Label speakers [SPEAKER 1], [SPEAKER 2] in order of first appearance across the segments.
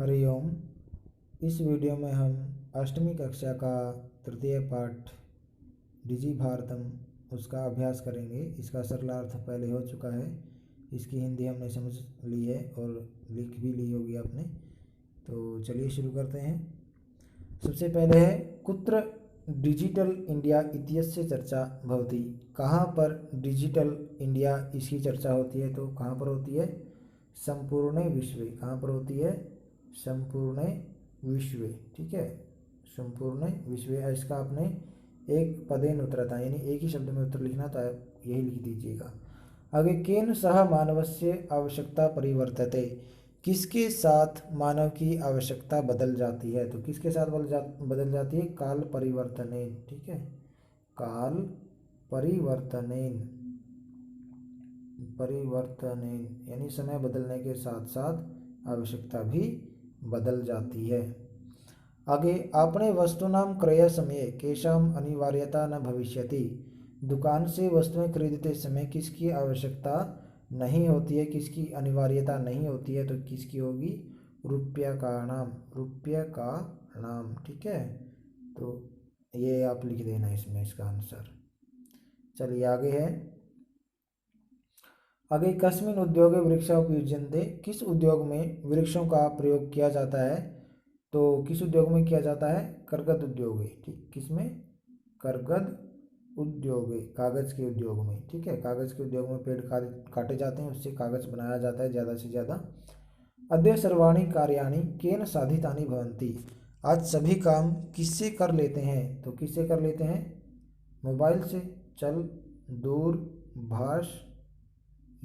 [SPEAKER 1] हरिओम। इस वीडियो में हम अष्टमी कक्षा का तृतीय पाठ डिजी भारतम उसका अभ्यास करेंगे। इसका सरलार्थ पहले हो चुका है, इसकी हिंदी हमने समझ ली है और लिख भी ली होगी आपने। तो चलिए शुरू करते हैं। सबसे पहले है कुत्र डिजिटल इंडिया इत्यस्य चर्चा भवति। कहाँ पर डिजिटल इंडिया इसकी चर्चा होती है? तो कहाँ पर होती है? संपूर्ण विश्व। कहाँ पर होती है? संपूर्ण विश्व। ठीक है, संपूर्ण विश्व। इसका आपने एक पदेन उत्तर था, यानी एक ही शब्द में उत्तर लिखना, तो आप यही लिख दीजिएगा। आगे, केन सह मानवस्य आवश्यकता परिवर्तते। किसके साथ मानव की आवश्यकता बदल जाती है? तो किसके साथ बदल जाती है? काल परिवर्तनेन। ठीक है, काल परिवर्तनेन यानी समय बदलने के साथ साथ आवश्यकता भी बदल जाती है। आगे, आपणे वस्तूनां क्रय समये केषाम् अनिवार्यता न भविष्यति। दुकान से वस्तुएं खरीदते समय किसकी आवश्यकता नहीं होती है, किसकी अनिवार्यता नहीं होती है? तो किसकी होगी? रूप्यकाणाम। रूप्यकाणाम। ठीक है, तो ये आप लिख देना इसमें इसका आंसर। चलिए आगे है। आगे, कस्मिन् उद्योगे वृक्षा उपयुज्यन्ते। किस उद्योग में वृक्षों का प्रयोग किया जाता है? तो किस उद्योग में किया जाता है? करगद उद्योग। ठीक, किसमें? करगद उद्योग, कागज के उद्योग में। ठीक है, कागज के उद्योग में पेड़ काटे जाते हैं, उससे कागज बनाया जाता है ज़्यादा से ज़्यादा। अद्य सर्वाणि कार्याणि केन साधितानि भवन्ति। आज सभी काम किससे कर लेते हैं? तो किससे कर लेते हैं? मोबाइल से। चल दूरभाष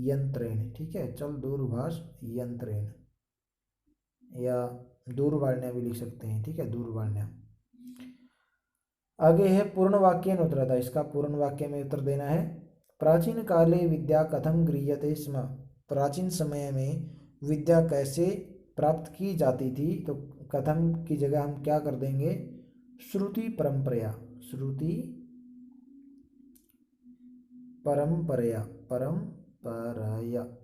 [SPEAKER 1] यंत्रेण। ठीक है, चल दूरभाष यंत्रेण, या दूरवाण्या भी लिख सकते हैं। ठीक है, दूरवाण्या। आगे है पूर्ण वाक्य उत्तर था, इसका पूर्ण वाक्य में उत्तर देना है। प्राचीन काले विद्या कथम गृह्यते स्म। प्राचीन समय में विद्या कैसे प्राप्त की जाती थी? तो कथम की जगह हम क्या कर देंगे? श्रुति परंपरा। श्रुति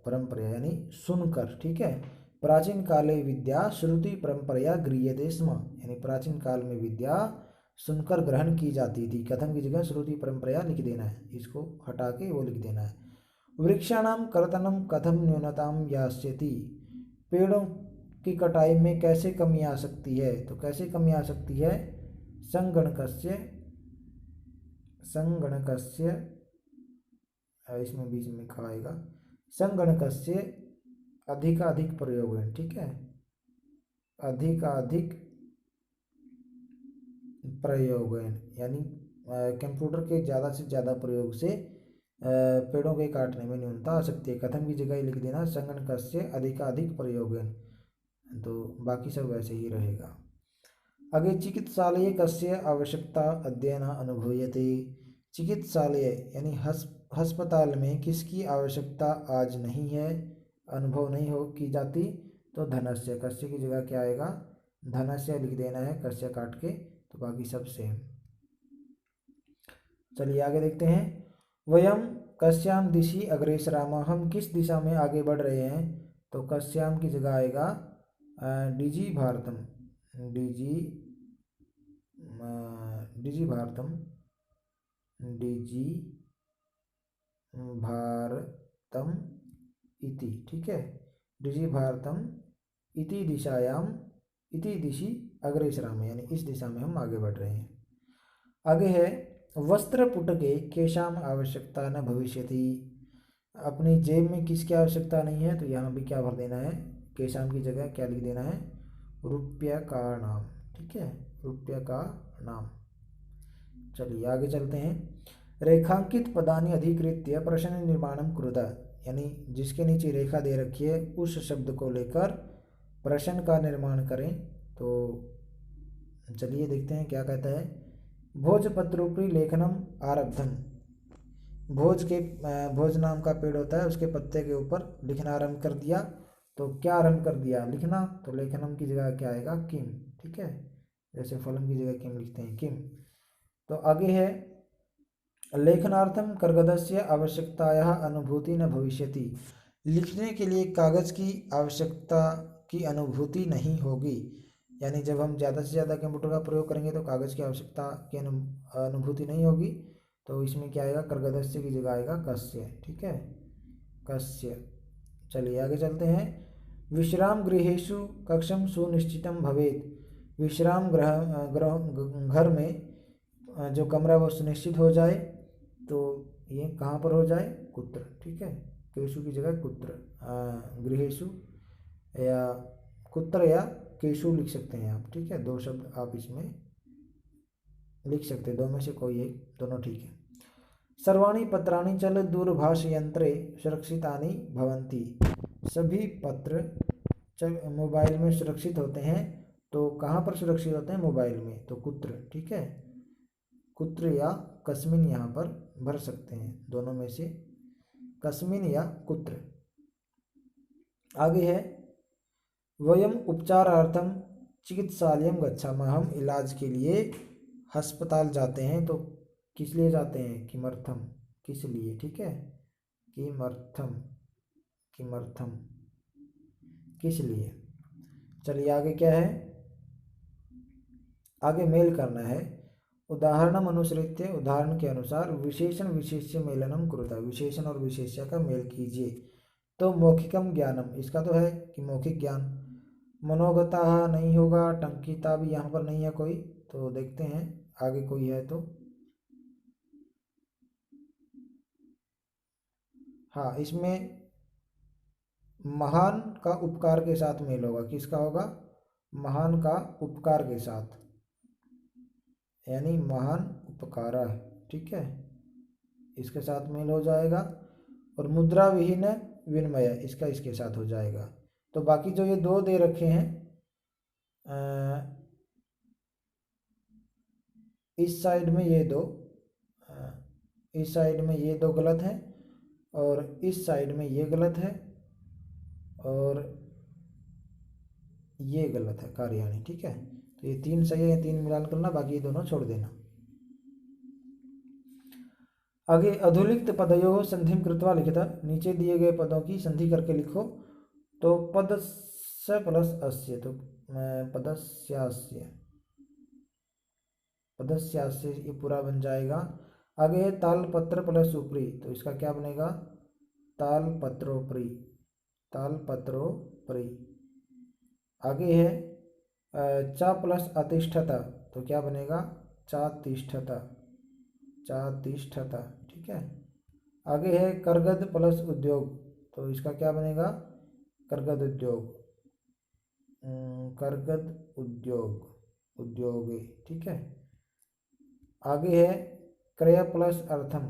[SPEAKER 1] परंपरा यानी सुनकर। ठीक है, प्राचीन काले विद्या श्रुति परंपरा गृह्यते स्म, यानी प्राचीन काल में विद्या सुनकर ग्रहण की जाती थी। कथम की जगह श्रुति परंपरा लिख देना है, इसको हटा के वो लिख देना है। वृक्षाणाम कर्तनम कथम न्यूनताम यास्यति। पेड़ों की कटाई में कैसे कमी आ सकती है? तो कैसे कमी आ सकती है? संगणकस्य इसमें बीच में लिखा आएगा, संगणकस्य अधिकाधिक प्रयोग है। ठीक है, अधिकाधिक प्रयोग है, यानी कंप्यूटर के ज़्यादा से ज़्यादा प्रयोग से पेड़ों के काटने में न्यूनता आ सकती है। कथन की जगह लिख देना संगणकस्य अधिकाधिक प्रयोग है, तो बाकी सब वैसे ही रहेगा। आगे, चिकित्सालय कस्य आवश्यकता अध्ययन अनुभूयते। चिकित्सालय यानी अस्पताल में किसकी आवश्यकता आज नहीं है, अनुभव नहीं हो की जाती? तो धनस्य। कस्य की जगह क्या आएगा? धनस्य लिख देना है, कस्य काट के, तो बाकी सब सेम। चलिए आगे देखते हैं। वयम कस्याम दिशि अग्रेसराम। हम किस दिशा में आगे बढ़ रहे हैं? तो कस्याम की जगह आएगा डिजी भारतम। डिजी भारतम इति। ठीक है, डिजी भारतम इति दिशायाम इति दिशि अग्रेसराम, यानी इस दिशा में हम आगे बढ़ रहे हैं। आगे है वस्त्रपुटके केषाम आवश्यकता न भविष्यति। अपनी जेब में किसकी आवश्यकता नहीं है? तो यहाँ भी क्या भर देना है? केषाम की जगह क्या लिख देना है? रूप्यकाणाम। ठीक है, रूप्यकाणाम। चलिए आगे चलते हैं। रेखांकित पदानि अधिकृत्य प्रश्न निर्माणम कुरुता, यानी जिसके नीचे रेखा दे रखी है उस शब्द को लेकर प्रश्न का निर्माण करें। तो चलिए देखते हैं क्या कहता है। भोजपत्रोपरि लेखनम आरब्धम। भोज नाम का पेड़ होता है, उसके पत्ते के ऊपर लिखना आरंभ कर दिया। तो क्या आरंभ कर दिया? लिखना। तो लेखनम की जगह क्या आएगा? किम। ठीक है, जैसे फलम की जगह किम लिखते हैं, किम। तो आगे है लेखनार्थम कर्गदस्य आवश्यकतायाः अनुभूति न भविष्यति। लिखने के लिए कागज की आवश्यकता की अनुभूति नहीं होगी। यानी जब हम ज़्यादा से ज़्यादा कंप्यूटर का प्रयोग करेंगे तो कागज़ की आवश्यकता की अनुभूति नहीं होगी। तो इसमें क्या आएगा, कर्गदस्य की जगह आएगा कस्य। ठीक है, कस्य। चलिए आगे चलते हैं। विश्राम गृहेषु कक्षम सुनिश्चितम भवेत्। विश्राम घर में जो कमरा वो सुनिश्चित हो जाए। तो ये कहाँ पर हो जाए, कुत्र। ठीक है, केशु की जगह कुत्र, गृहेषु या कुत्र या केशु लिख सकते हैं आप। ठीक है, दो शब्द आप इसमें लिख सकते हैं, दो में से कोई एक, दोनों ठीक है। सर्वाणि पत्राणि चल दूरभाष यंत्रे सुरक्षितानि भवन्ति। सभी पत्र चल मोबाइल में सुरक्षित होते हैं। तो कहाँ पर सुरक्षित होते हैं, मोबाइल में। तो कुत्र। ठीक है, कुत्र या कस्मिन यहाँ पर भर सकते हैं, दोनों में से कस्मिन या कुत्र। आगे है वयम उपचारार्थम चिकित्सालयम गच्छामः। हम इलाज के लिए अस्पताल जाते हैं। तो किस लिए जाते हैं, किमर्थम, किस लिए। ठीक है, किमर्थम, किमर्थम, किस लिए। चलिए आगे क्या है, आगे मेल करना है। उदाहरणम अनुसृत्य, उदाहरण के अनुसार विशेषण विशेष्य मेलनम कुरुता। विशेषण और विशेष्य का मेल कीजिए। तो मौखिकम ज्ञानम, इसका तो है कि मौखिक ज्ञान। मनोगता नहीं होगा, टंकिता भी यहाँ पर नहीं है कोई। तो देखते हैं आगे कोई है तो। हाँ, इसमें महान का उपकार के साथ मेल होगा। किसका होगा, महान का उपकार के साथ, यानी महान उपकार। ठीक है, इसके साथ मेल हो जाएगा। और मुद्रा विहीन विनिमय, इसका इसके साथ हो जाएगा। तो बाकी जो ये दो दे रखे हैं, इस साइड में ये दो, इस साइड में ये दो गलत हैं, और इस साइड में ये गलत है, और ये गलत है, कार्याणी। ठीक है, तो ये तीन सही है, तीन मिलान करना, बाकी ये दोनों छोड़ देना। आगे अधोलिखित पदयोः संधिं कृत्वा लिखिता। नीचे दिए गए पदों की संधि करके लिखो। तो पदस्य प्लस अस्य, तो पदस्यास्य, पदस्यास्य ये पूरा बन जाएगा। आगे है तालपत्र प्लस उपरी। तो इसका क्या बनेगा, तालपत्रोपरी, तालपत्रोपरी। आगे है चा प्लस अतिष्ठता। तो क्या बनेगा, चातिष्ठता, चातिष्ठता। ठीक है, आगे है करगद प्लस उद्योग। तो इसका क्या बनेगा, करगद उद्योग, करगद उद्योग, उद्योगे। ठीक है, आगे है क्रय प्लस अर्थम।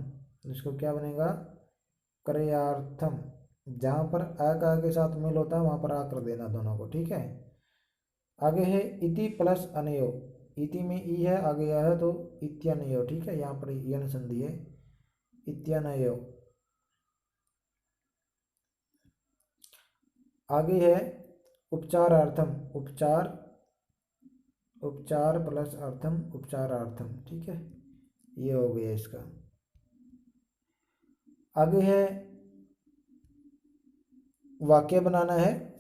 [SPEAKER 1] इसको क्या बनेगा, क्रयार्थम। जहाँ पर आ का आगे साथ मेल होता है वहाँ पर आ कर देना दोनों को। ठीक है, आगे है इति प्लस अनयो। इति में ई है, आगे यह है तो इत्यनयो। ठीक है, यहाँ पर यन संधि है, इत्यनयो। आगे है उपचारार्थम, उपचार, उपचार प्लस अर्थम, उपचारार्थम। ठीक है, ये हो गया इसका। आगे है वाक्य बनाना है।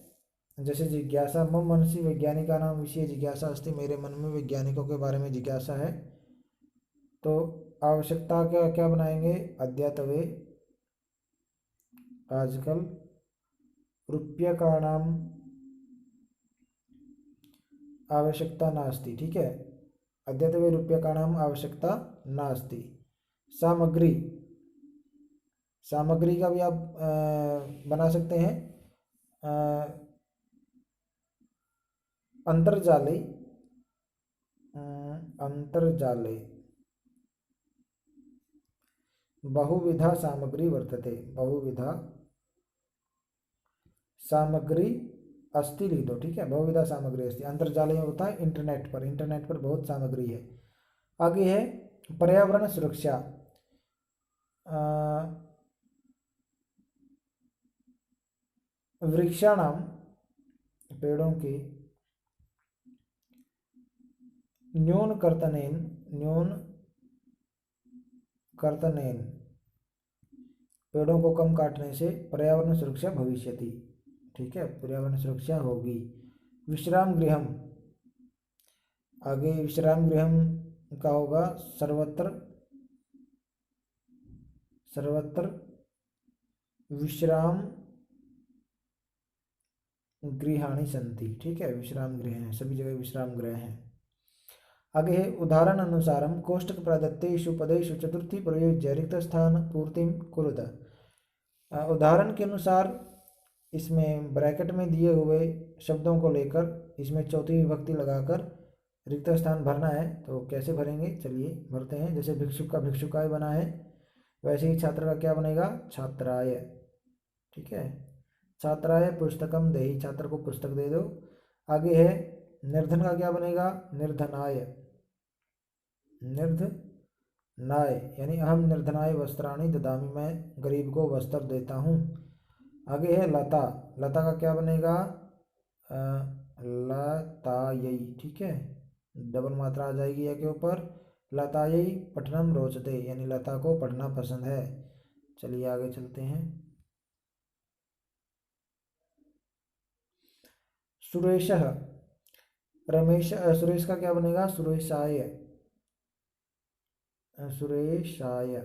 [SPEAKER 1] जैसे जिज्ञासा, मम मनसि वैज्ञानिका नाम विषय जिज्ञासा अस्ति। मेरे मन में वैज्ञानिकों के बारे में जिज्ञासा है। तो आवश्यकता क्या क्या बनाएंगे, अद्यतवे आजकल रूप्यकाणाम आवश्यकता नास्ति। ठीक है, अद्यतवे रूप्यकाणाम आवश्यकता नास्ति। सामग्री, सामग्री का भी आप बना सकते हैं। अंतर्जाले, अंतर्जाले बहुविधा सामग्री वर्तते। बहुविधा सामग्री अस्ति लिख दो। ठीक है, बहुविधा सामग्री अस्ति। अंतर्जाले में होता है इंटरनेट पर, इंटरनेट पर बहुत सामग्री है। आगे है पर्यावरण सुरक्षा। वृक्षाणाम, पेड़ों की, न्यून कर्तनेन, न्यून कर्तनेन, पेड़ों को कम काटने से पर्यावरण सुरक्षा भविष्यति, ठीक है, पर्यावरण सुरक्षा होगी। विश्राम गृहम, आगे विश्राम गृहम का होगा सर्वत्र सर्वत्र विश्राम गृहाणि सन्ति, ठीक है, विश्राम गृह हैं, सभी जगह विश्राम गृह हैं। आगे है उदाहरण अनुसारम कोष्टक प्रदत्तेषु पदेषु चतुर्थी प्रयोज्य रिक्त स्थान पूर्तिम कुरुत। उदाहरण के अनुसार इसमें ब्रैकेट में दिए हुए शब्दों को लेकर इसमें चौथी विभक्ति लगाकर रिक्त स्थान भरना है। तो कैसे भरेंगे, चलिए भरते हैं। जैसे भिक्षुक का भिक्षुकाय बना है, वैसे ही छात्र का क्या बनेगा, छात्राय, ठीक है। छात्राय पुस्तकम देहि, छात्र को पुस्तक दे दो। आगे है निर्धन का क्या बनेगा, निर्धनाय, निर्धनाय यानी अहम निर्धनाय वस्त्राणि ददामि, मैं गरीब को वस्त्र देता हूँ। आगे है लता, लता का क्या बनेगा, लतायै, ठीक है, डबल मात्रा आ जाएगी या के ऊपर। लतायै पठनम रोचते, यानी लता को पढ़ना पसंद है। चलिए आगे चलते हैं। सुरेशः, रमेश, सुरेश का क्या बनेगा, सुरेशाय, सुरेशाय।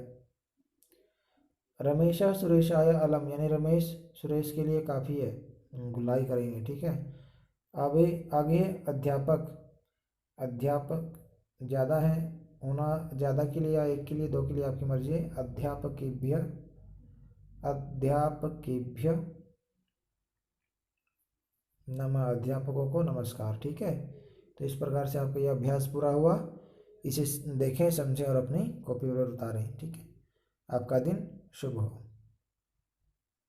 [SPEAKER 1] रमेश सुरेशाय अलम, यानी रमेश सुरेश के लिए काफ़ी है, गुलाई करेंगे, ठीक है। आगे अध्यापक, अध्यापक ज़्यादा है, होना ज़्यादा के लिए या एक के लिए, दो के लिए आपकी मर्जी है। अध्यापकेभ्य, अध्यापकेभ्य नमः, अध्यापकों को नमस्कार, ठीक है। तो इस प्रकार से आपका यह अभ्यास पूरा हुआ। इसे देखें, समझें और अपनी कॉपी पर उतारें, ठीक है। आपका दिन शुभ हो।